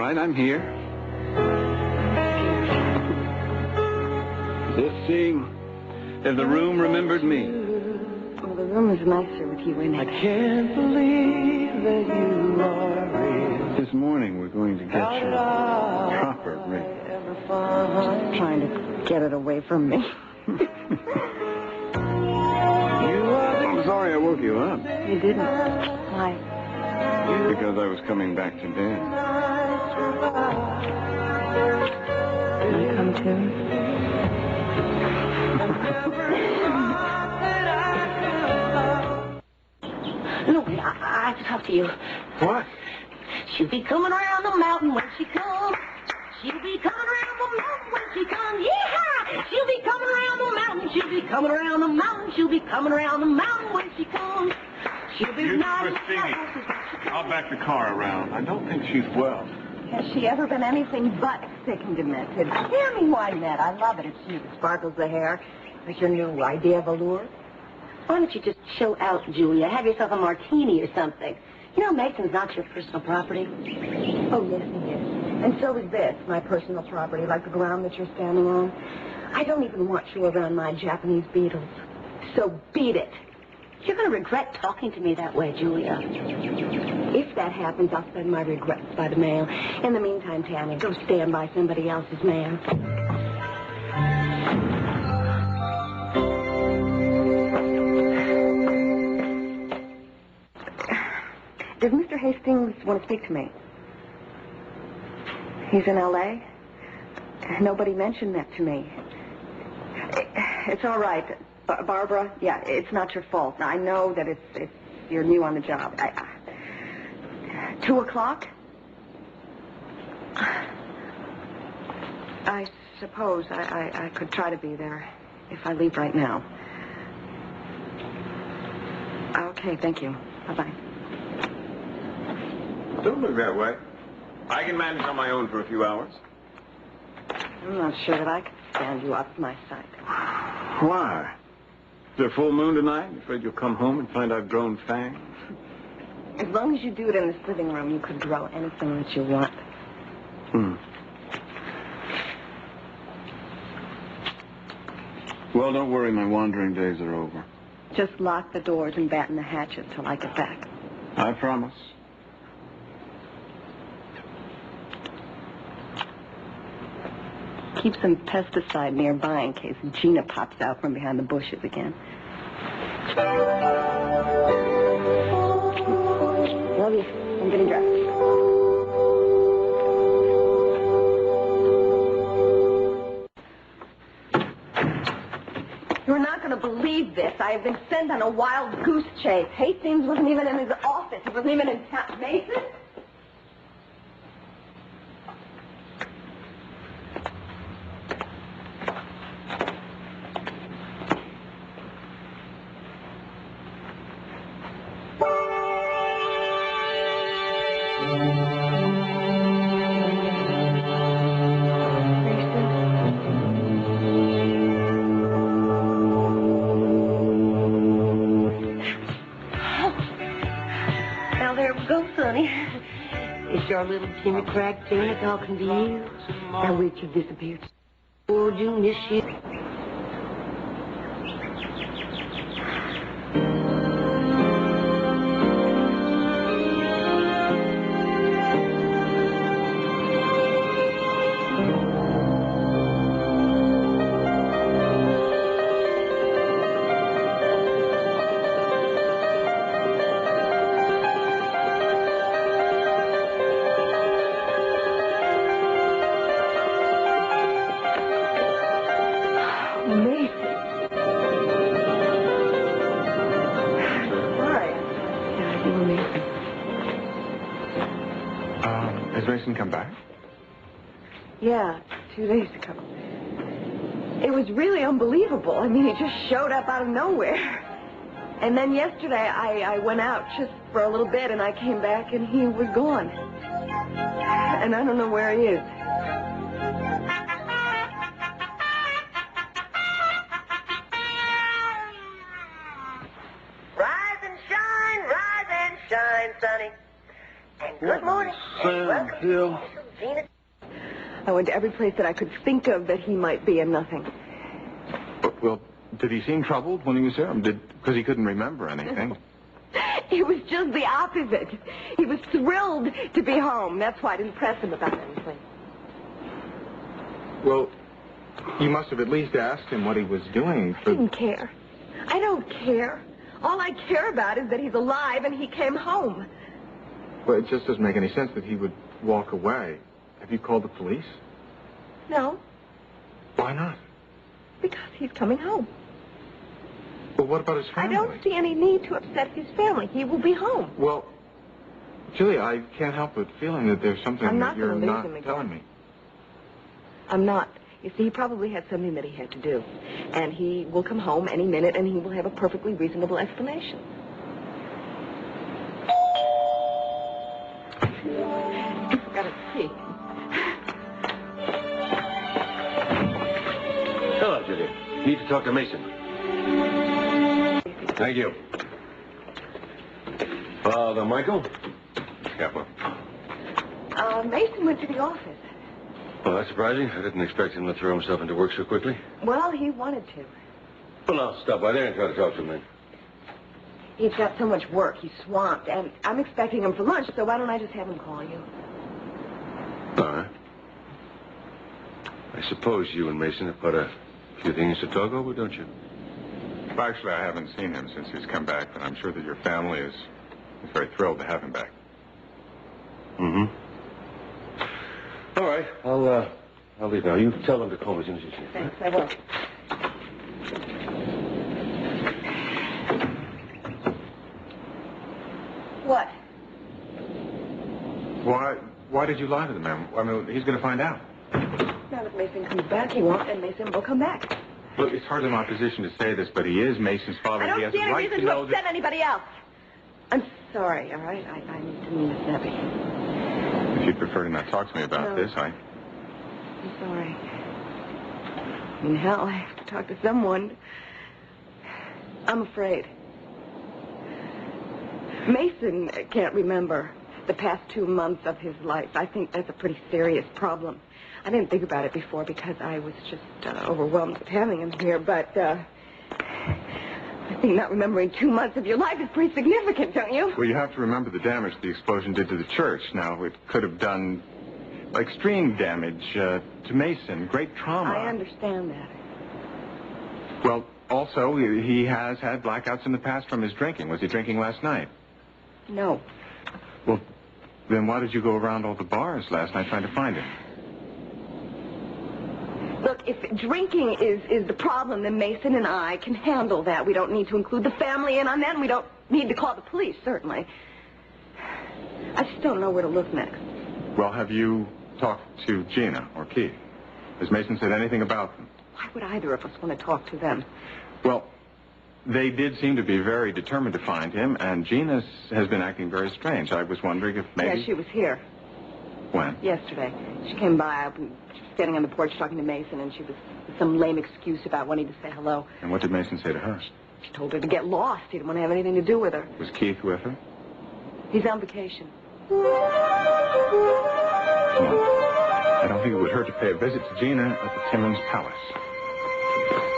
right, I'm here. Just seeing if the room remembered me. Well, the room is nicer with you in it. I can't believe that you are real. This morning we're going to get your proper ring. Just trying to get it away from me. I'm sorry I woke you up. You didn't. Why? Because I was coming back to bed. Can I come too? Look, I have to talk to you. What? She'll be coming around the mountain when she comes. She'll be coming around the mountain when she comes. Yeah! She'll be coming around the mountain. She'll be coming around the mountain. She'll be coming around the mountain when she comes. She'll be riding the horses. I'll back the car around. I don't think she's well. Has she ever been anything but sick and demented? Tell me why, Ned. I love it. It's you that sparkles the hair. It's your new idea of allure. Why don't you just chill out, Julia? Have yourself a martini or something. You know, Mason's not your personal property. Oh, yes, he is. And so is this, my personal property, like the ground that you're standing on. I don't even want you around my Japanese beetles. So beat it. You're going to regret talking to me that way, Julia. If that happens, I'll send my regrets by the mail. In the meantime, Tammy, go stand by somebody else's man. Does Mr. Hastings want to speak to me? He's in L.A.? Nobody mentioned that to me. It's all right. Barbara, yeah, it's not your fault. I know that it's you're new on the job. 2 o'clock? I suppose I could try to be there if I leave right now. Okay, thank you. Bye-bye. Don't look that way. I can manage on my own for a few hours. I'm not sure that I could stand you off my side. Why? Is there a full moon tonight? You afraid you'll come home and find I've grown fangs? As long as you do it in the sitting room, you could grow anything that you want. Well, don't worry. My wandering days are over. Just lock the doors and batten the hatches till I get back. I promise. Keep some pesticide nearby in case Gina pops out from behind the bushes again. Love you. I'm getting dressed. You're not going to believe this. I have been sent on a wild goose chase. Hastings wasn't even in his office. He wasn't even in town. Mason? It's your little Jimmy Crack Gina talking to you. Now, Richard disappeared. Oh, do miss you. Has Mason come back? Yeah, 2 days ago. It was really unbelievable. I mean, he just showed up out of nowhere. And then yesterday, I went out just for a little bit, and I came back, and he was gone. And I don't know where he is. Rise and shine, sonny. Good morning. Sam Hill. Gina. I went to every place that I could think of that he might be, and nothing. Well, did he seem troubled when he was here? Because he couldn't remember anything. It was just the opposite. He was thrilled to be home. That's why I didn't press him about anything. Well, you must have at least asked him what he was doing. I didn't care. I don't care. All I care about is that he's alive and he came home. Well, it just doesn't make any sense that he would walk away. Have you called the police? No, Why not? because he's coming home. Well, what about his family? I don't see any need to upset his family. He will be home. Well, Julia, I can't help but feeling that there's something I'm not that you're gonna lose not him again. telling me. I'm not. You see, he probably had something that he had to do. And he will come home any minute, and he will have a perfectly reasonable explanation. I forgot his key. Hello, Julia. Need to talk to Mason. Thank you. Father Michael? Careful. Mason went to the office. Well, that's surprising. I didn't expect him to throw himself into work so quickly. Well, he wanted to. Well, I'll stop by there and try to talk to him then. He's got so much work. He's swamped. And I'm expecting him for lunch, so why don't I just have him call you? All right. I suppose you and Mason have got a few things to talk over, don't you? Actually, I haven't seen him since he's come back, but I'm sure that your family is very thrilled to have him back. Mm-hmm. All right. I'll leave now. You tell them to call me as soon as you see him. Thanks, I will. What? Why did you lie to the man? I mean, he's going to find out. Now that Mason comes back, he won't, and Mason will come back. Look, it's hardly my position to say this, but he is Mason's father. I He don't has see a any right reason to to know upset that... anybody else. I'm sorry, all right? I need to mean this snappy. If you'd prefer to not talk to me about No. this, I'm sorry. I mean, hell, I have to talk to someone. I'm afraid. Mason can't remember the past 2 months of his life. I think that's a pretty serious problem. I didn't think about it before because I was just overwhelmed with having him here, but I think not remembering 2 months of your life is pretty significant, don't you? Well, you have to remember the damage the explosion did to the church. Now, it could have done extreme damage to Mason, great trauma. I understand that. Well, also, he has had blackouts in the past from his drinking. Was he drinking last night? No. Well, then why did you go around all the bars last night trying to find him? Look, if drinking is the problem, then Mason and I can handle that. We don't need to include the family in on that, and we don't need to call the police, certainly. I just don't know where to look next. Well, have you talked to Gina or Keith? Has Mason said anything about them? Why would either of us want to talk to them? Well, they did seem to be very determined to find him, and Gina has been acting very strange. I was wondering if maybe... Yeah, she was here When? yesterday. She came by. I was standing on the porch talking to Mason, and she was some lame excuse about wanting to say hello. And what did Mason say to her? She told her to get lost. He didn't want to have anything to do with her. Was Keith with her? He's on vacation. Come on. I don't think it would hurt to pay a visit to Gina at the Timmins Palace.